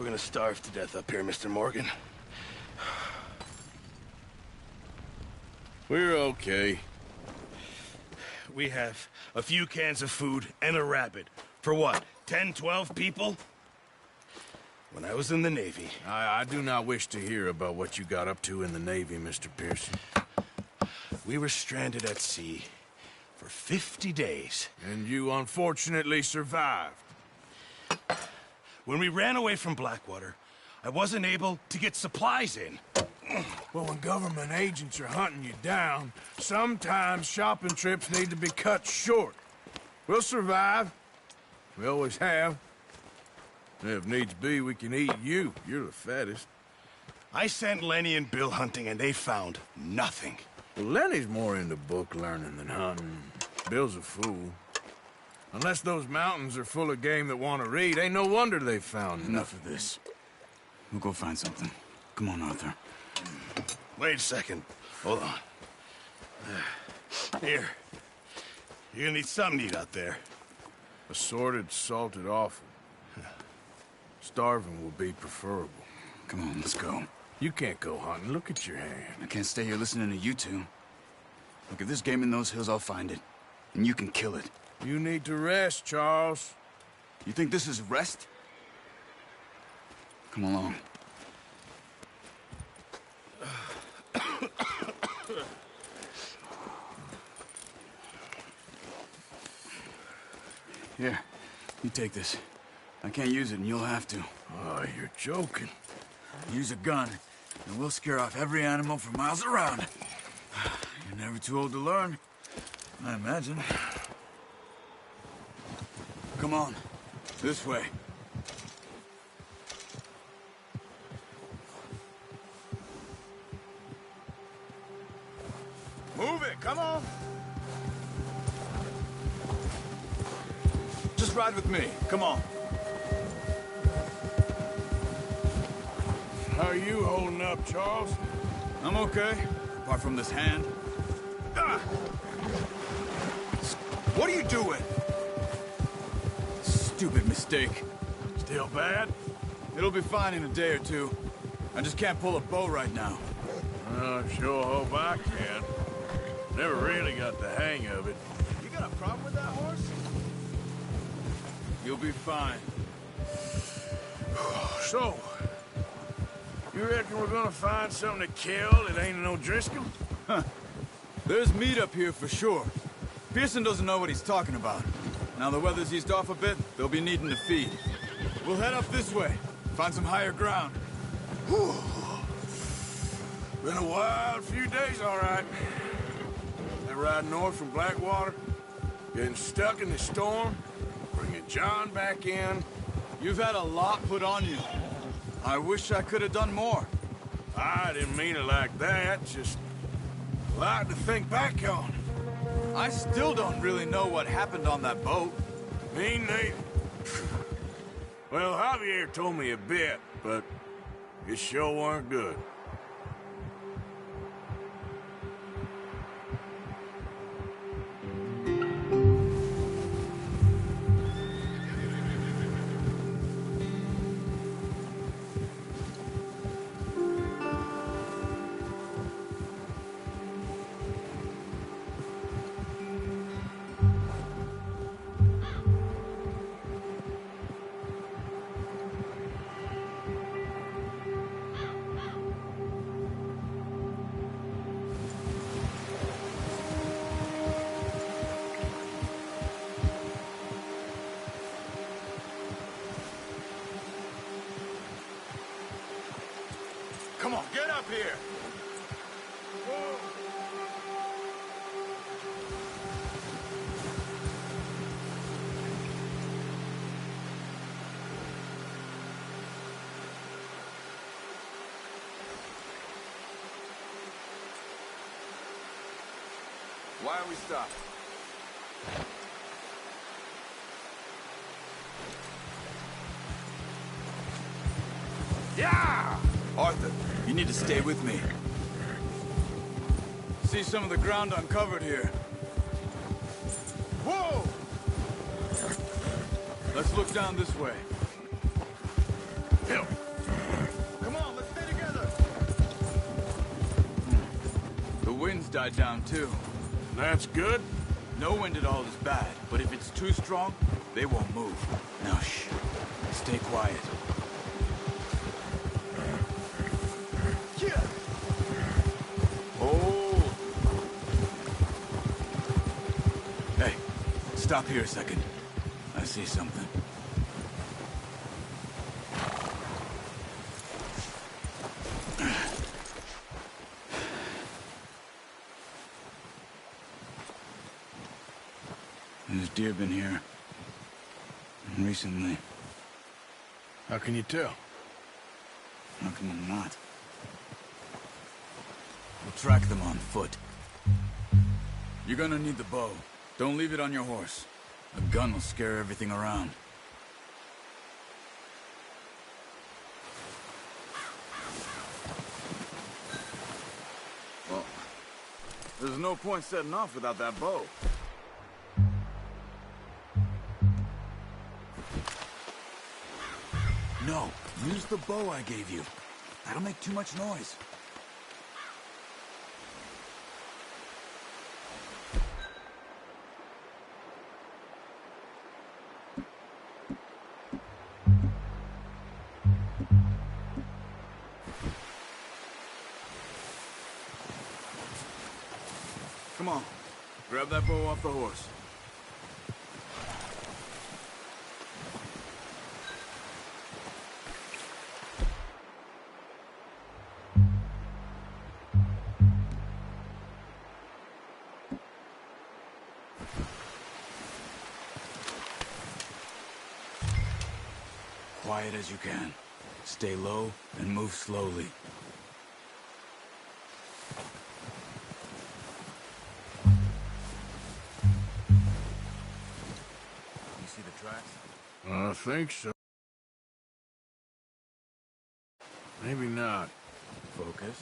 we're gonna starve to death up here, Mr. Morgan. We're okay. We have a few cans of food and a rabbit. For what, 10, 12 people? When I was in the Navy... I do not wish to hear about what you got up to in the Navy, Mr. Pearson. We were stranded at sea for 50 days. And you unfortunately survived. When we ran away from Blackwater, I wasn't able to get supplies in. Well, when government agents are hunting you down, sometimes shopping trips need to be cut short. We'll survive. We always have. If needs be, we can eat you. You're the fattest. I sent Lenny and Bill hunting, and they found nothing. Well, Lenny's more into book learning than hunting. Bill's a fool. Unless those mountains are full of game that want to read, ain't no wonder they found Enough of this. We'll go find something. Come on, Arthur. Wait a second. Hold on. Here. You're gonna need something to eat out there. Assorted, salted offal. Starving will be preferable. Come on, let's go. You can't go hunting. Look at your hand. I can't stay here listening to you two. Look, if there's game in those hills, I'll find it. And you can kill it. You need to rest, Charles. You think this is rest? Come along. Here, you take this. I can't use it, and you'll have to. Oh, you're joking. Use a gun, and we'll scare off every animal for miles around. You're never too old to learn, I imagine. Come on, this way. Move it, come on. Just ride with me, come on. How are you holding up, Charles? I'm okay, apart from this hand. Ah! What are you doing? Stupid mistake. Still bad? It'll be fine in a day or two. I just can't pull a bow right now. I sure hope I can. Never really got the hang of it. You got a problem with that horse? You'll be fine. So, you reckon we're gonna find something to kill that ain't no Driscoll? There's meat up here for sure. Pearson doesn't know what he's talking about. Now the weather's eased off a bit, they'll be needing to feed. We'll head up this way, find some higher ground. Whew. Been a wild few days, all right. That ride north from Blackwater, getting stuck in the storm, bringing John back in. You've had a lot put on you. I wish I could have done more. I didn't mean it like that, just a lot to think back on. I still don't really know what happened on that boat. Me neither. Well, Javier told me a bit, but it sure weren't good. Come on, get up here! Why are we stopped? Yeah! Arthur, you need to stay with me. See some of the ground uncovered here. Whoa! Let's look down this way. Help. Come on, let's stay together. The wind's died down, too. That's good. No wind at all is bad, but if it's too strong, they won't move. Now, shh. Stay quiet. Hold. Hey, stop here a second. I see something. There's deer been here. Recently. How can you tell? How can you not? We'll track them on foot. You're gonna need the bow. Don't leave it on your horse. A gun will scare everything around. Well, there's no point setting off without that bow. No, use the bow I gave you. That'll make too much noise. Come on, grab that bow off the horse. Quiet as you can. Stay low and move slowly. You see the tracks? I think so. Maybe not. Focus.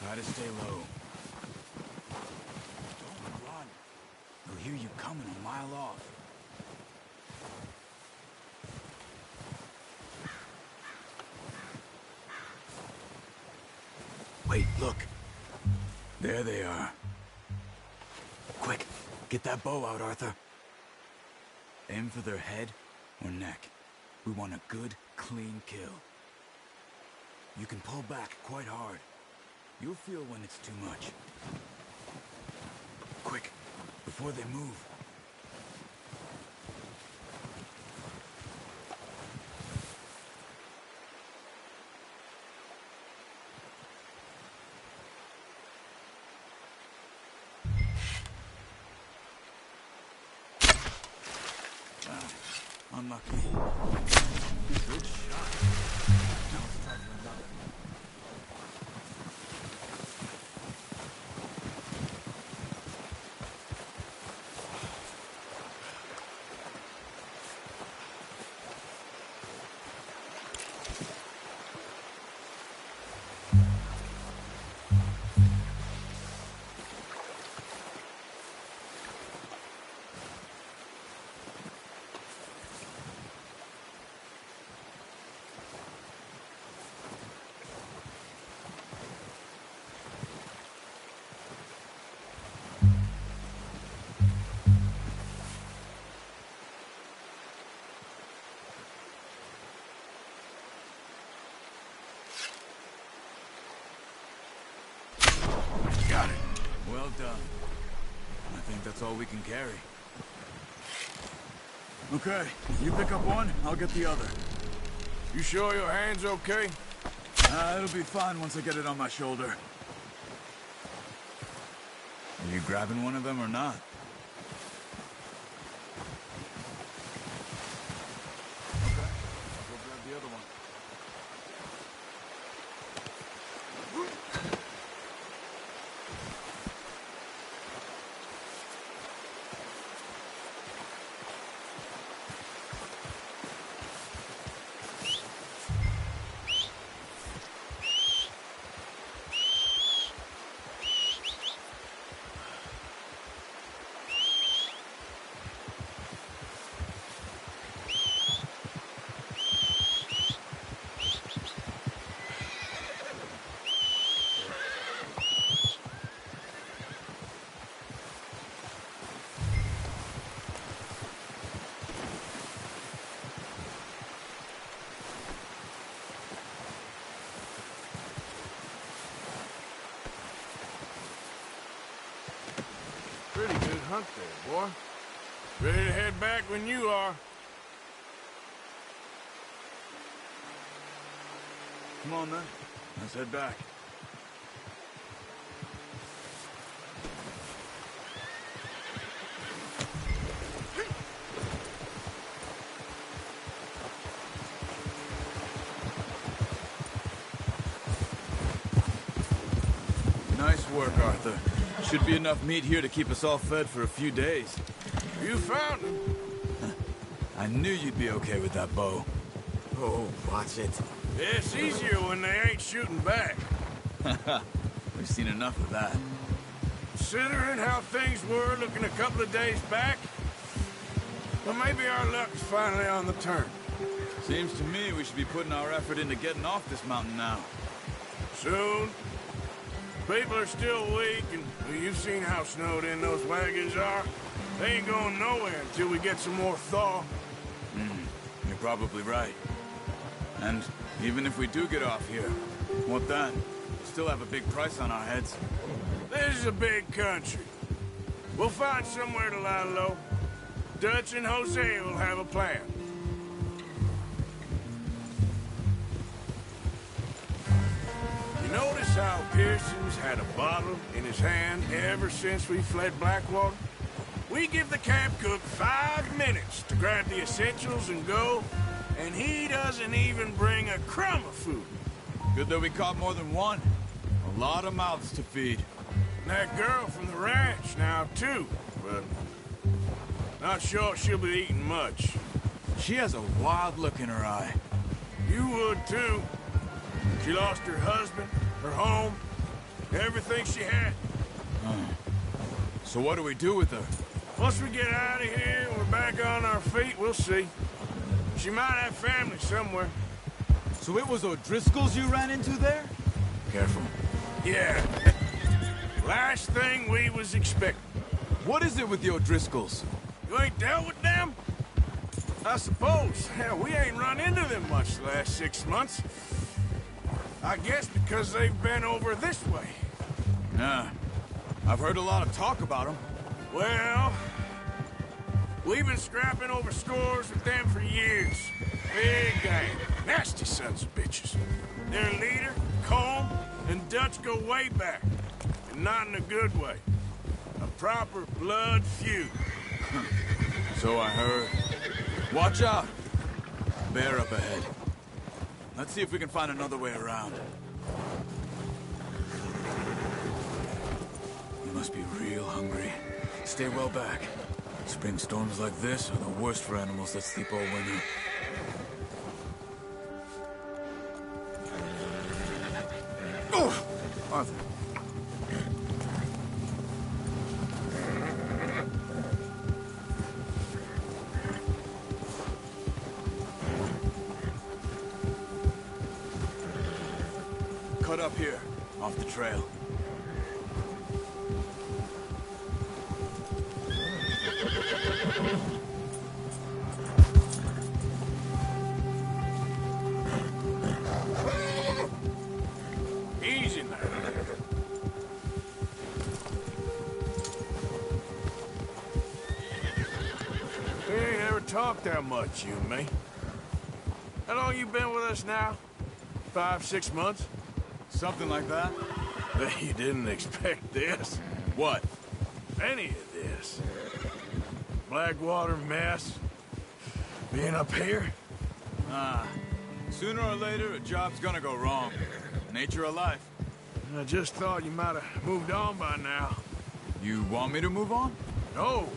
Try to stay low. Don't run. They'll hear you coming a mile off. Wait, look. There they are. Quick, get that bow out, Arthur. Aim for their head or neck. We want a good, clean kill. You can pull back quite hard. You'll feel when it's too much. Quick, before they move. Unlucky. Good shot. Now let's try for another. done. I think that's all we can carry. Okay, you pick up one, I'll get the other. You sure your hand's okay? It'll be fine once I get it on my shoulder. Are you grabbing one of them or not? Okay, I'll go grab the other one. Pretty good hunt there, boy. Ready to head back when you are. Come on, then. Let's head back. Nice work, Arthur. Should be enough meat here to keep us all fed for a few days. You found him. I knew you'd be okay with that bow. Oh, watch it. It's easier when they ain't shooting back. We've seen enough of that. Considering how things were looking a couple of days back, well, maybe our luck's finally on the turn. Seems to me we should be putting our effort into getting off this mountain now. Soon. People are still weak, and well, you've seen how snowed in those wagons are. They ain't going nowhere until we get some more thaw. You're probably right. And even if we do get off here, what then? We'll still have a big price on our heads. This is a big country. We'll find somewhere to lie low. Dutch and Jose will have a plan. You notice how Pearson's had a bottle in his hand ever since we fled Blackwater? We give the camp cook 5 minutes to grab the essentials and go, and he doesn't even bring a crumb of food. Good that we caught more than one. A lot of mouths to feed. And that girl from the ranch now, too, but not sure she'll be eating much. She has a wild look in her eye. You would, too. She lost her husband, her home, everything she had. So what do we do with her? Once we get out of here and we're back on our feet, we'll see. She might have family somewhere. So it was O'Driscoll's you ran into there? Careful. Yeah. Last thing we was expecting. What is it with the O'Driscolls? You ain't dealt with them? I suppose. Hell, we ain't run into them much the last 6 months. I guess because they've been over this way. Nah. I've heard a lot of talk about them. Well, we've been scrapping over scores with them for years. Big gang. Nasty sons of bitches. Their leader, Combe, and Dutch go way back. And not in a good way. A proper blood feud. So I heard. Watch out! Bear up ahead. Let's see if we can find another way around. You must be real hungry. Stay well back. Spring storms like this are the worst for animals that sleep all winter. Oh! Arthur. Cut up here, off the trail. Easy now. talked that much, you and me. How long you been with us now? 5, 6 months? Something like that? Bet you didn't expect this. What? Any of this. Blackwater mess. Being up here? Sooner or later, a job's gonna go wrong. Nature of life. I just thought you might have moved on by now. You want me to move on? No.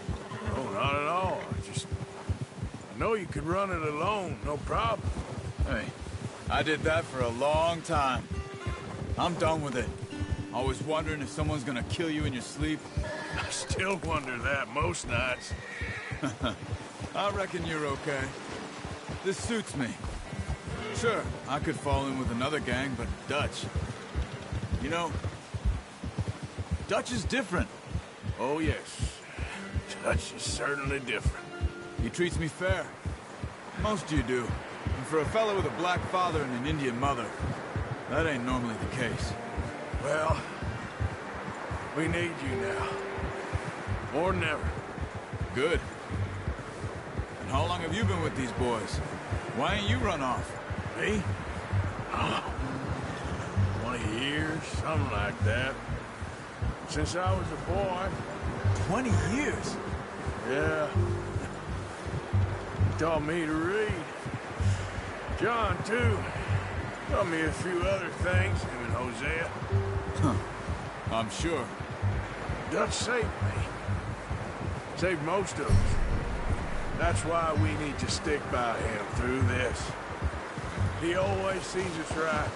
No, not at all. I know you could run it alone, no problem. Hey, I did that for a long time. I'm done with it. Always wondering if someone's gonna kill you in your sleep. I still wonder that most nights. I reckon you're okay. This suits me. Sure, I could fall in with another gang, but Dutch... You know, Dutch is different. Oh, yes. Dutch is certainly different. He treats me fair. Most of you do. And for a fellow with a black father and an Indian mother, that ain't normally the case. Well, we need you now. More than ever. Good. And how long have you been with these boys? Why ain't you run off? Me? Oh, 20 years, something like that. Since I was a boy. 20 years? Yeah. He taught me to read. John, too. Taught me a few other things, him and Hosea. Huh. I'm sure. Dutch saved me. Saved most of us. That's why we need to stick by him through this. He always sees us right.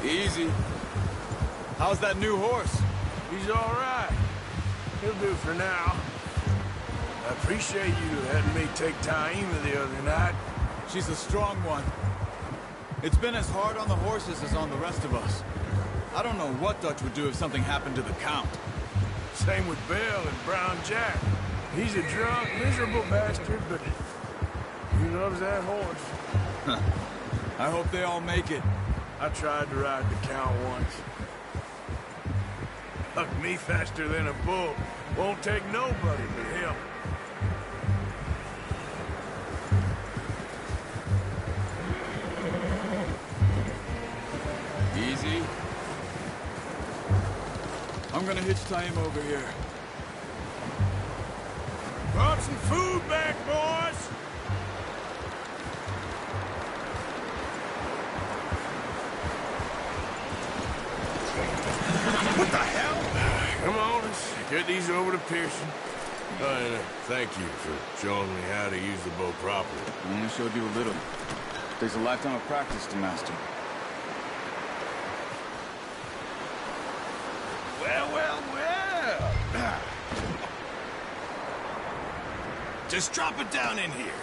Easy. How's that new horse? He's all right. He'll do for now. I appreciate you letting me take Taima the other night. She's a strong one. It's been as hard on the horses as on the rest of us. I don't know what Dutch would do if something happened to the Count. Same with Bill and Brown Jack. He's a drunk, miserable bastard, but he loves that horse. I hope they all make it. I tried to ride the Count once. Hucked me faster than a bull. Won't take nobody but him. Easy. I'm gonna hitch Taima over here. Brought some food back, boys! What the hell? Come on, let's get these over to Pearson. Thank you for showing me how to use the bow properly. I only showed you a little. Takes a lifetime of practice to master. Well, well, well. Just drop it down in here.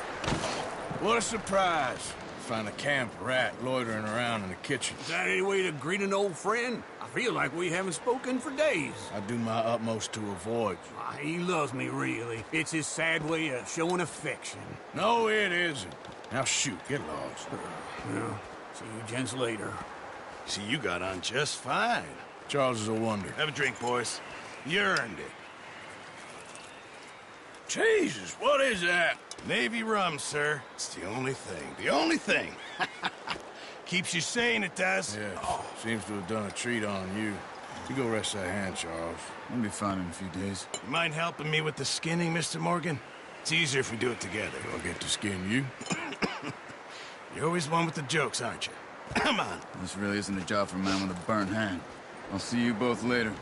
What a surprise. Find a camp rat loitering around in the kitchen. Is that any way to greet an old friend? I feel like we haven't spoken for days. I do my utmost to avoid you. He loves me, really. It's his sad way of showing affection. No, it isn't. Now shoot, get lost. Well, see you gents later. See, you got on just fine. Charles is a wonder. Have a drink, boys. You earned it. Jesus, what is that? Navy rum, sir. It's the only thing. The only thing. Keeps you sane, it does. Yeah, seems to have done a treat on you. You go rest that hand, Charles. I'll be fine in a few days. You mind helping me with the skinning, Mr. Morgan? It's easier if we do it together. I'll get to skin you. You're always one with the jokes, aren't you? Come on. This really isn't a job for a man with a burnt hand. I'll see you both later.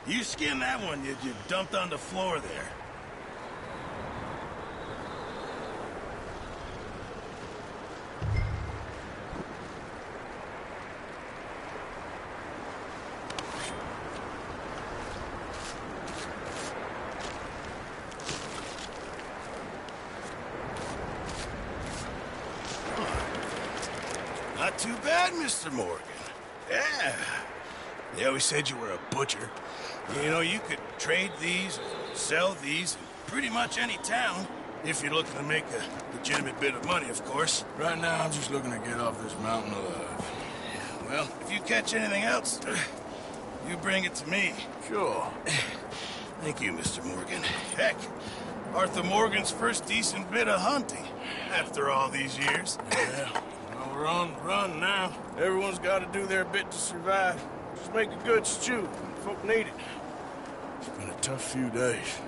You skinned that one you dumped on the floor there. Not too bad, Mr. Morgan. Yeah. They always said you were a butcher. You know, you could trade these, sell these, in pretty much any town, if you're looking to make a legitimate bit of money, of course. Right now, I'm just looking to get off this mountain alive. Well, if you catch anything else, you bring it to me. Sure. Thank you, Mr. Morgan. Heck, Arthur Morgan's first decent bit of hunting after all these years. Yeah, well, we're on the run now. Everyone's got to do their bit to survive. Just make a good stew. Folk need it. It's been a tough few days.